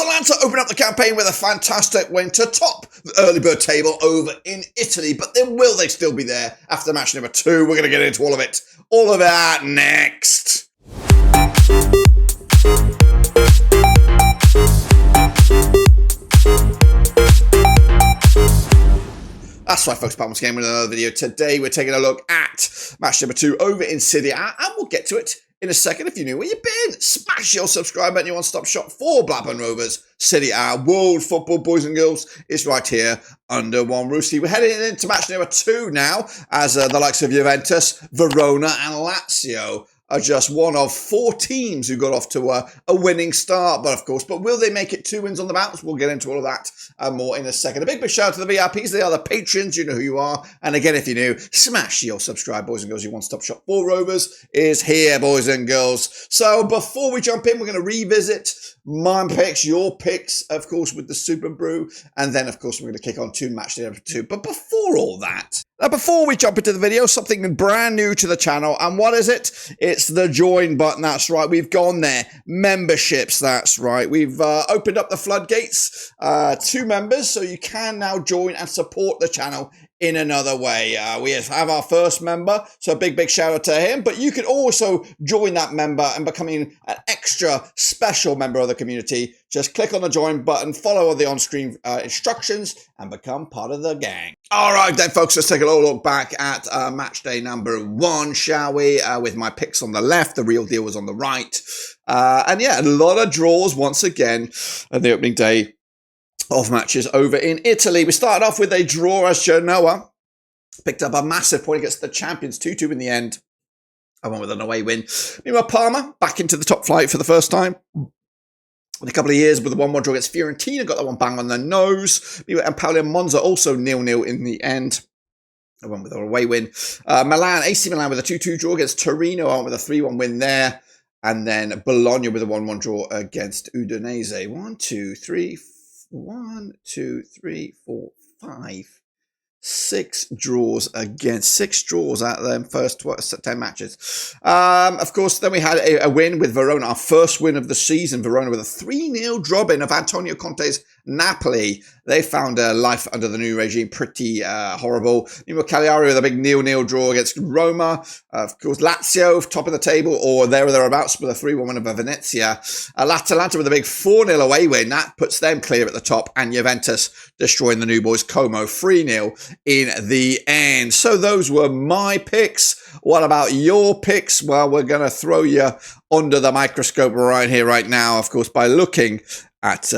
Atalanta open up the campaign with a fantastic win to top the early bird table over in Italy. But then will they still be there after match number 2? We're going to get into all of it. All of that next. That's right, folks, Parma's game with another video. Today, we're taking a look at match number 2 over in Serie A, and we'll get to it in a second. If you knew where you've been, smash your subscribe button, your one-stop shop for Blackburn Rovers. Serie A World Football, boys and girls, is right here under one roof. We're heading into match number 2 now, as the likes of Juventus, Verona, and Lazio are just one of 4 teams who got off to a winning start. But will they make it 2 wins on the bounce? We'll get into all of that and more in a second. A big shout out to the VIPs. They are the patrons. You know who you are. And again, if you're new, smash your subscribe, boys and girls. Your one-stop shop for Rovers is here, boys and girls. So before we jump in, we're going to revisit my picks, your picks, of course, with the Super Brew. And then, of course, we're going to kick on to match number 2. But before all that, now, before we jump into the video, something brand new to the channel. And what is it? It's the join button. That's right. We've gone there. Memberships. That's right. We've opened up the floodgates to members, so you can now join and support the channel in another way. We have our first member, so a big shout out to him. But you can also join that member and becoming an extra special member of the community. Just click on the join button, follow the on-screen instructions, and become part of the gang. All right, then, folks, let's take a little look back at match day number 1, shall we? With my picks on the left, the real deal was on the right. And yeah, a lot of draws once again at the opening day of matches over in Italy. We started off with a draw as Genoa picked up a massive point against the champions, 2-2 in the end. I went with an away win. Meanwhile, Parma back into the top flight for the first time in a couple of years with a 1-1 draw against Fiorentina. Got that one bang on the nose. Meanwhile, Empoli and Monza also 0-0 in the end. I went with an away win. AC Milan with a 2-2 draw against Torino. I went with a 3-1 win there. And then Bologna with a 1-1 draw against Udinese. 6 draws against 6 draws out of them first 10 matches. Of course, then we had a win with Verona, our first win of the season. Verona with a 3-0 drubbing of Antonio Conte's Napoli. They found life under the new regime pretty horrible. Meanwhile, Cagliari with a big 0-0 draw against Roma. Of course, Lazio top of the table, or there or thereabouts, with a 3-1 win over Venezia. Atalanta with a big 4-0 away win. That puts them clear at the top. And Juventus destroying the new boys Como 3-0 in the end. So those were my picks. What about your picks? Well, we're going to throw you under the microscope right here, right now, of course, by looking at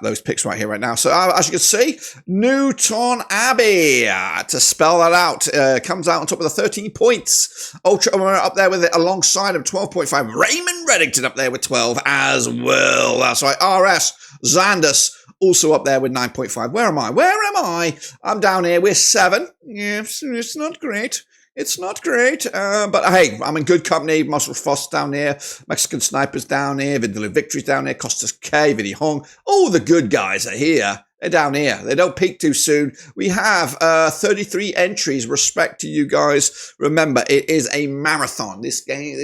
those picks right here, right now. So as you can see, Newton Abbey, to spell that out, comes out on top of the 13 points. Ultra up there with it alongside him, 12.5. Raymond Reddington up there with 12 as well. That's right. RS Zanders also up there with 9.5. Where am I? I'm down here with 7. Yeah, it's not great. It's not great, but hey, I'm in good company. Muscle Foss down here, Mexican Snipers down here, Vindaloo Victories down here, Costas K, Vinny Hong. All the good guys are here. They're down here. They don't peak too soon. We have 33 entries. Respect to you guys. Remember, it is a marathon. This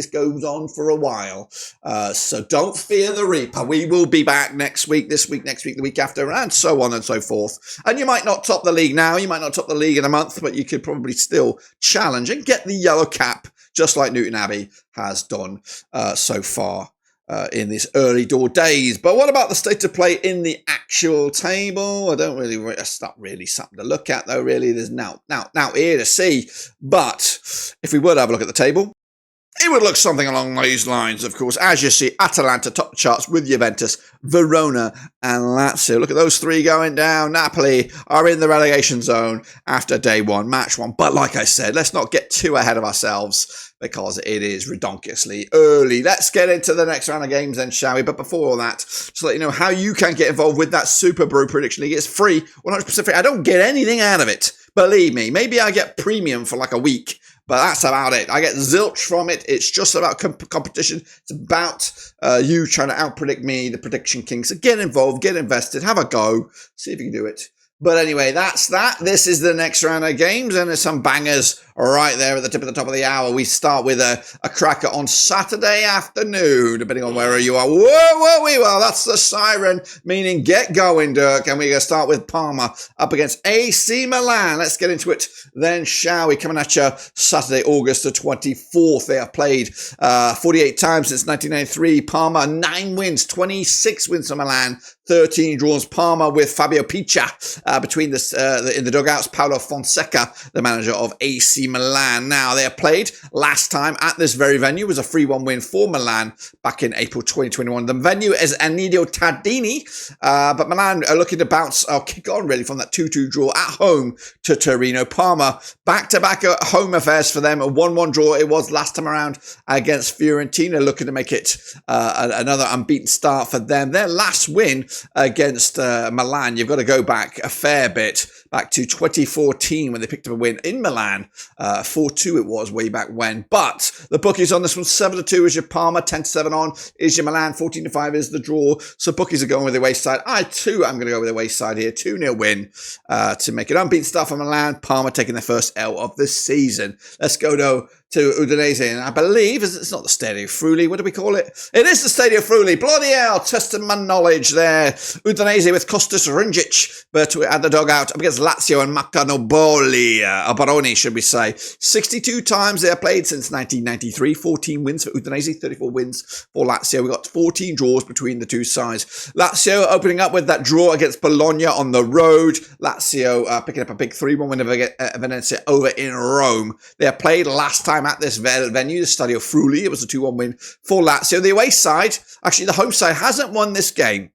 goes on for a while. So don't fear the Reaper. We will be back next week, this week, next week, the week after, and so on and so forth. And you might not top the league now. You might not top the league in a month, but you could probably still challenge and get the yellow cap, just like Newton Abbey has done so far in these early door days. But what about the state of play in the actual table? It's not really something to look at, though, really. There's now here to see. But if we were to have a look at the table, it would look something along these lines, of course. As you see, Atalanta top the charts with Juventus, Verona, and Lazio. Look at those 3 going down. Napoli are in the relegation zone after day 1, match 1. But like I said, let's not get too ahead of ourselves, because it is redonkulously early. Let's get into the next round of games then, shall we? But before all that, just to let you know how you can get involved with that Super Brew Prediction League. It's free, 100% free. I don't get anything out of it, believe me. Maybe I get premium for like a week, but that's about it. I get zilch from it. It's just about competition. It's about you trying to out-predict me, the Prediction King. So get involved, get invested, have a go, see if you can do it. But anyway, that's that. This is the next round of games, and there's some bangers right there at the top of the hour. We start with a cracker on Saturday afternoon, depending on where you are. Well, that's the siren, meaning get going, Dirk. And we're going to start with Parma up against AC Milan. Let's get into it then, shall we? Coming at you Saturday, August the 24th. They have played 48 times since 1993. Parma, 9 wins, 26 wins for Milan, 13 draws. Parma with Fabio Piccia between in the dugouts. Paulo Fonseca, the manager of AC Milan. Now, they have played last time at this very venue. It was a 3-1 win for Milan back in April 2021. The venue is Anidio Tardini, but Milan are looking to bounce or kick on really from that 2-2 draw at home to Torino. Parma, back-to-back home affairs for them. A 1-1 draw it was last time around against Fiorentina, looking to make it another unbeaten start for them. Their last win against Milan, you've got to go back a fair bit, back to 2014 when they picked up a win in Milan. 4-2 it was way back when. But the bookies on this one, 7-2 is your Parma, 10-7 on is your Milan, 14-5 is the draw. So bookies are going with the wayside. I too am going to go with the wayside here. 2-0 win to make it unbeaten start for Milan. Parma taking their first L of the season. Let's go though to Udinese, and I believe it's not the Stadio Friuli. What do we call it? It is the Stadio Friuli. Bloody hell, testing my knowledge there. Udinese with Kostas Ringic, but at the dugout up against Lazio and Macanoboli, Baroni, should we say. 62 times they have played since 1993. 14 wins for Udinese, 34 wins for Lazio. We got 14 draws between the two sides. Lazio opening up with that draw against Bologna on the road. Lazio picking up a big 3-1 win over Venezia over in Rome. They have played last time at this venue, the Stadio Friuli. It was a 2-1 win for Lazio. The away side, actually the home side, hasn't won this game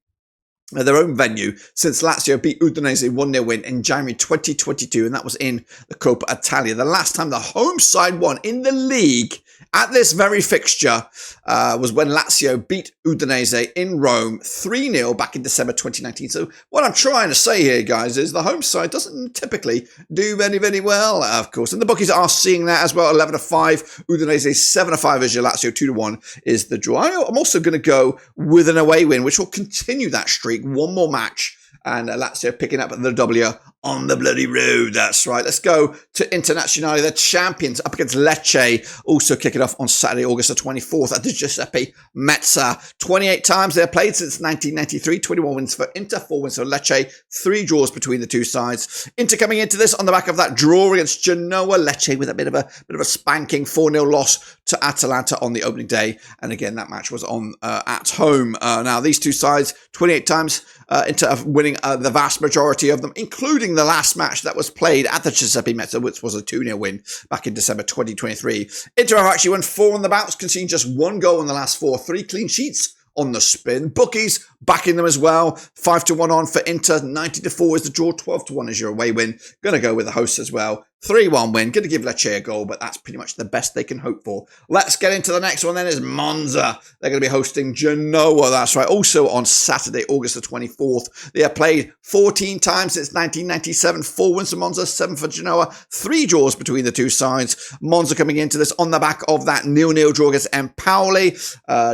at their own venue since Lazio beat Udinese 1-0 win in January 2022, and that was in the Coppa Italia. The last time the home side won in the league at this very fixture was when Lazio beat Udinese in Rome 3-0 back in December 2019. So what I'm trying to say here, guys, is the home side doesn't typically do very, very well, of course. And the bookies are seeing that as well. 11-5, Udinese 7-5 is your Lazio, 2-1 is the draw. I'm also going to go with an away win, which will continue that streak. One more match, and Lazio picking up the W on the bloody road. That's right. Let's go to Internazionale, the champions, up against Lecce, also kicking off on Saturday, August the 24th at the Giuseppe Meazza. 28 times they've played since 1993. 21 wins for Inter, 4 wins for Lecce, 3 draws between the two sides. Inter coming into this on the back of that draw against Genoa. Lecce with a bit of a spanking 4-0 loss to Atalanta on the opening day. And again, that match was on at home. Now, these two sides, 28 times, Inter winning the vast majority of them, including the last match that was played at the Giuseppe Meazza, which was a 2-0 win back in December 2023. Inter have actually won 4 on the bounce, conceding just 1 goal in the last 4, 3 clean sheets on the spin. Bookies backing them as well. 5-1 on for Inter, 90-4 is the draw, 12-1 is your away win. Going to go with the hosts as well. 3-1 win. Going to give Lecce a goal, but that's pretty much the best they can hope for. Let's get into the next one then, is Monza. They're going to be hosting Genoa. That's right. Also on Saturday, August the 24th. They have played 14 times since 1997. 4 wins for Monza, 7 for Genoa. 3 draws between the two sides. Monza coming into this on the back of that 0-0 draw against Empoli.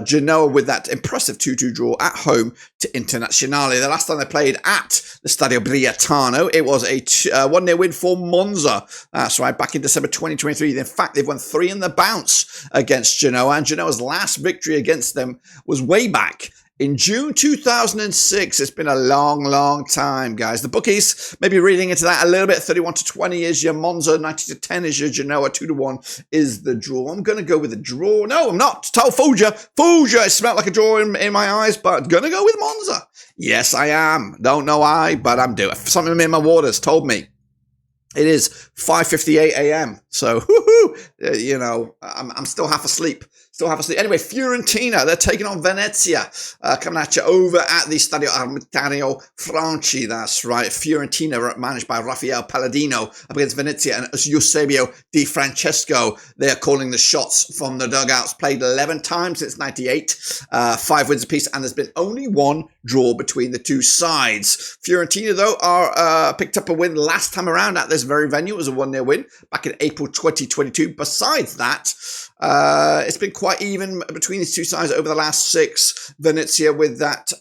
Genoa with that impressive 2-2 draw at home to Internazionale. The last time they played at the Stadio Briatano, it was a 1-0 win for Monza. That's right, back in December 2023. In fact, they've won 3 in the bounce against Genoa, and Genoa's last victory against them was way back in June 2006. It's been a long, long time, guys. The bookies, maybe reading into that a little bit. 31-20 is your Monza, 90-10 is your Genoa, 2-1 is the draw. I'm going to go with the draw. No, I'm not. Total Foggia. It smelled like a draw in my eyes, but I'm going to go with Monza. Yes, I am. Don't know why, but I'm doing. Something in my waters told me. It is 5:58 a.m. So, I'm still half asleep. Anyway, Fiorentina, they're taking on Venezia, coming at you over at the Stadio Armitario Franchi. That's right. Fiorentina, managed by Rafael Palladino, up against Venezia and Eusebio Di Francesco. They are calling the shots from the dugouts. Played 11 times since 98, 5 wins apiece, and there's been only 1 draw between the two sides. Fiorentina, though, are picked up a win last time around at this very venue. It was a 1-0 win back in April for 2022. Besides that, it's been quite even between these two sides over the last 6. Venezia with that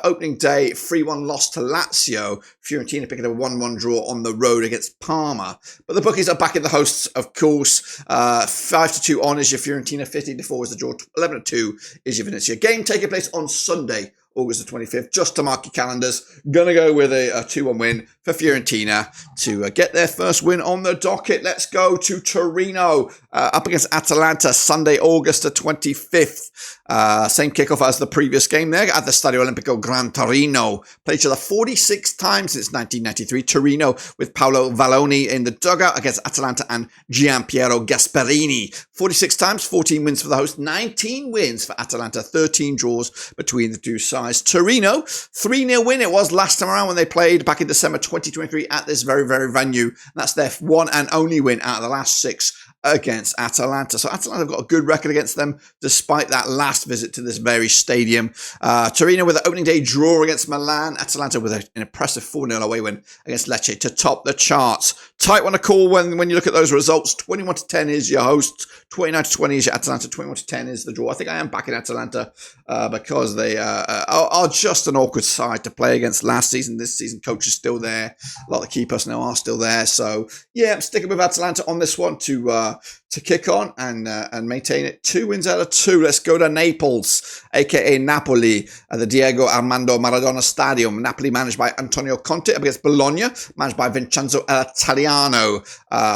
opening day 3-1 loss to Lazio. Fiorentina picking up a 1-1 draw on the road against Parma. But the bookies are back in the hosts, of course. 5-2 on is your Fiorentina, 15-4 is the draw, 11-2 is your Venezia. Game taking place on Sunday, August the 25th, just to mark your calendars. Gonna go with a 2-1 win for Fiorentina to get their first win on the docket. Let's go to Torino, up against Atalanta, Sunday, August the 25th. Same kickoff as the previous game there at the Stadio Olimpico Gran Torino. Played each other 46 times since 1993. Torino with Paolo Valloni in the dugout against Atalanta and Gianpiero Gasperini. 46 times, 14 wins for the host, 19 wins for Atalanta, 13 draws between the two sides. Torino, 3-0 win it was last time around when they played back in December 2023 at this very, very venue. That's their one and only win out of the last 6 against Atalanta. So Atalanta have got a good record against them despite that last visit to this very stadium. Torino with an opening day draw against Milan. Atalanta with an impressive 4-0 away win against Lecce to top the charts. Tight one to call when you look at those results. 21-10 is your host. 29-20 is your Atalanta. 21-10 is the draw. I think I am backing Atalanta because they are just an awkward side to play against last season. This season, coach is still there. A lot of the key personnel are still there. So, yeah, I'm sticking with Atalanta on this one to kick on and maintain it. 2 wins out of 2. Let's go to Naples, a.k.a. Napoli, at the Diego Armando Maradona Stadium. Napoli managed by Antonio Conte up against Bologna, managed by Vincenzo Italiano.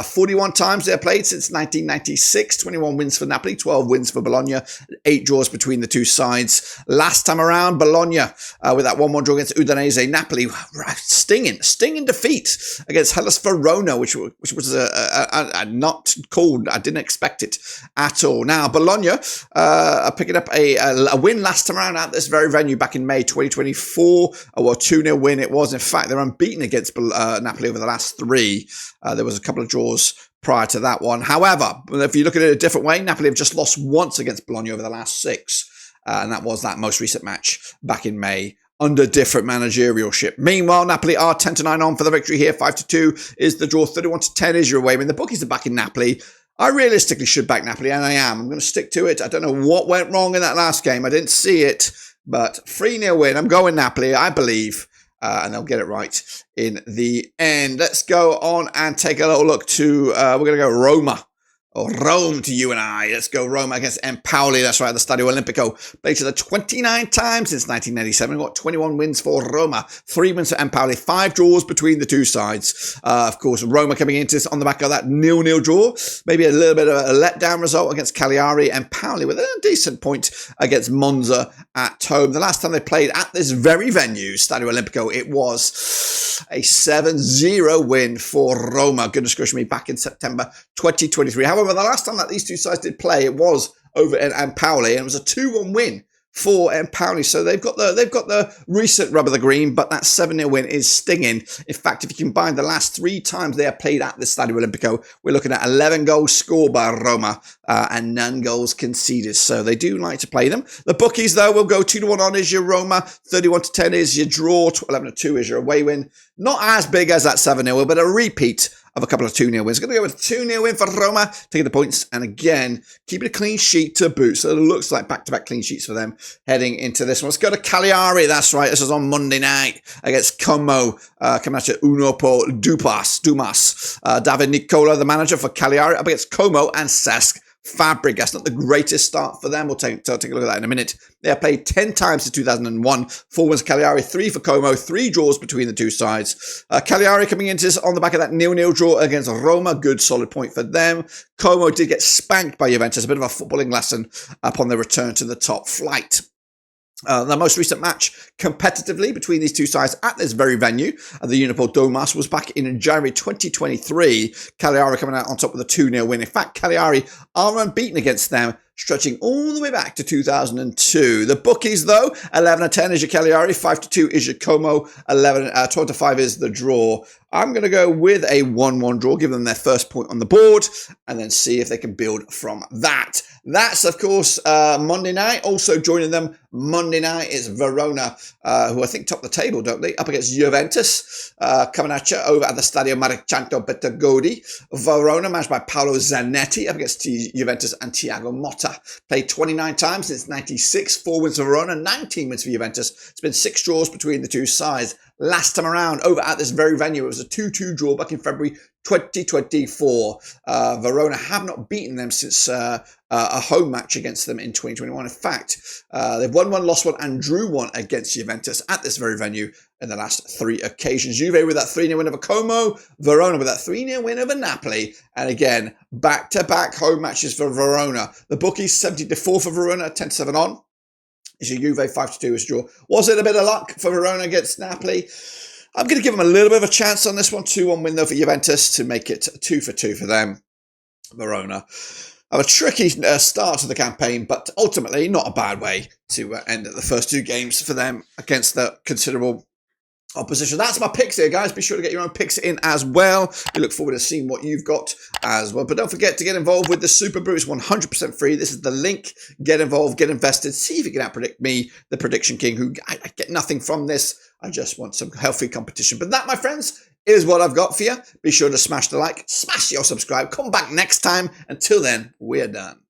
41 times they're played since 1996. 21 wins for Napoli, 12 wins for Bologna, 8 draws between the two sides. Last time around, Bologna with that 1-1 draw against Udinese. Napoli stinging defeat against Hellas Verona, which was a not called. I didn't expect it at all. Now, Bologna are picking up a win last time around at this very venue back in May 2024. A 2-0 win it was. In fact, they're unbeaten against Napoli over the last 3. There was a couple of draws prior to that one. However, if you look at it a different way, Napoli have just lost once against Bologna over the last 6. And that was that most recent match back in May under different managerialship. Meanwhile, Napoli are 10-9 on for the victory here. 5-2 is the draw. 31-10 is your away win. The bookies are back in Napoli. I realistically should back Napoli, and I am. I'm going to stick to it. I don't know what went wrong in that last game. I didn't see it, but 3-0 win. I'm going Napoli, I believe, and they'll get it right in the end. Let's go on and take a little look to, we're going to go Roma. Or Rome to you and I. Let's go Rome against Empoli. That's right, the Stadio Olimpico. Played each other 29 times since 1997. Got 21 wins for Roma. 3 wins for Empoli. 5 draws between the two sides. Of course, Roma coming into this on the back of that 0-0 draw. Maybe a little bit of a letdown result against Cagliari. Empoli with a decent point against Monza at home. The last time they played at this very venue, Stadio Olimpico, it was a 7-0 win for Roma. Goodness gracious me, back in September 2023. However, the last time that these two sides did play, it was over in Empoli, and it was a 2-1 win for Empoli. So they've got the recent rub of the green, but that 7-0 win is stinging. In fact, if you combine the last 3 times they have played at the Stadio Olimpico, we're looking at 11 goals scored by Roma and none goals conceded. So they do like to play them. The bookies, though, will go 2-1 on is your Roma, 31-10 is your draw, 11-2 is your away win. Not as big as that 7-0, but a repeat of a couple of 2-0 wins. Going to go with a 2-0 win for Roma, taking the points, and again, keeping a clean sheet to boot. So it looks like back-to-back clean sheets for them heading into this one. Let's go to Cagliari. That's right. This is on Monday night against Como, coming at you, Unopo Dumas. David Nicola, the manager for Cagliari, up against Como and Cesc Fabregas. Not the greatest start for them. We'll take a look at that in a minute. They have played 10 times since 2001. 4 wins Cagliari, 3 for Como, 3 draws between the two sides. Cagliari coming into this on the back of that 0-0 draw against Roma. Good solid point for them. Como did get spanked by Juventus. A bit of a footballing lesson upon their return to the top flight. The most recent match competitively between these two sides at this very venue, the Unipo Domas, was back in January 2023. Cagliari coming out on top with a 2-0 win. In fact, Cagliari are unbeaten against them, stretching all the way back to 2002. The bookies, though, 11-10 is your Cagliari, 5-2 is your Como, 12-5 is the draw. I'm going to go with a 1-1 draw, give them their first point on the board, and then see if they can build from that. That's, of course, Monday night. Also joining them Monday night is Verona, who I think top the table, don't they? Up against Juventus, coming at you over at the Stadio Marcanto Bertagodi. Verona, managed by Paolo Zanetti, up against Juventus and Thiago Motta. Played 29 times since 96, 4 wins for Verona, 19 wins for Juventus. It's been 6 draws between the two sides. Last time around, over at this very venue, it was a 2-2 draw back in February 2024. Verona have not beaten them since a home match against them in 2021. In fact, they've won 1, lost 1, and drew 1 against Juventus at this very venue in the last 3 occasions. Juve with that 3-0 win over Como, Verona with that 3-0 win over Napoli, and again, back-to-back home matches for Verona. The bookies 70-4 for Verona, 10-7 on. Is your Juve 5-2 as draw. Was it a bit of luck for Verona against Napoli? I'm going to give them a little bit of a chance on this one. 2-1 win though for Juventus to make it 2-2 for them. Verona have a tricky start to the campaign, but ultimately not a bad way to end the first 2 games for them against the considerable opposition. That's my picks here, guys. Be sure to get your own picks in as well. We look forward to seeing what you've got as well. But don't forget to get involved with the Super Brew. It's 100% free. This is the link. Get involved, get invested. See if you can outpredict me, the Prediction King, who I get nothing from this. I just want some healthy competition. But that, my friends, is what I've got for you. Be sure to smash the like, smash your subscribe. Come back next time. Until then, we're done.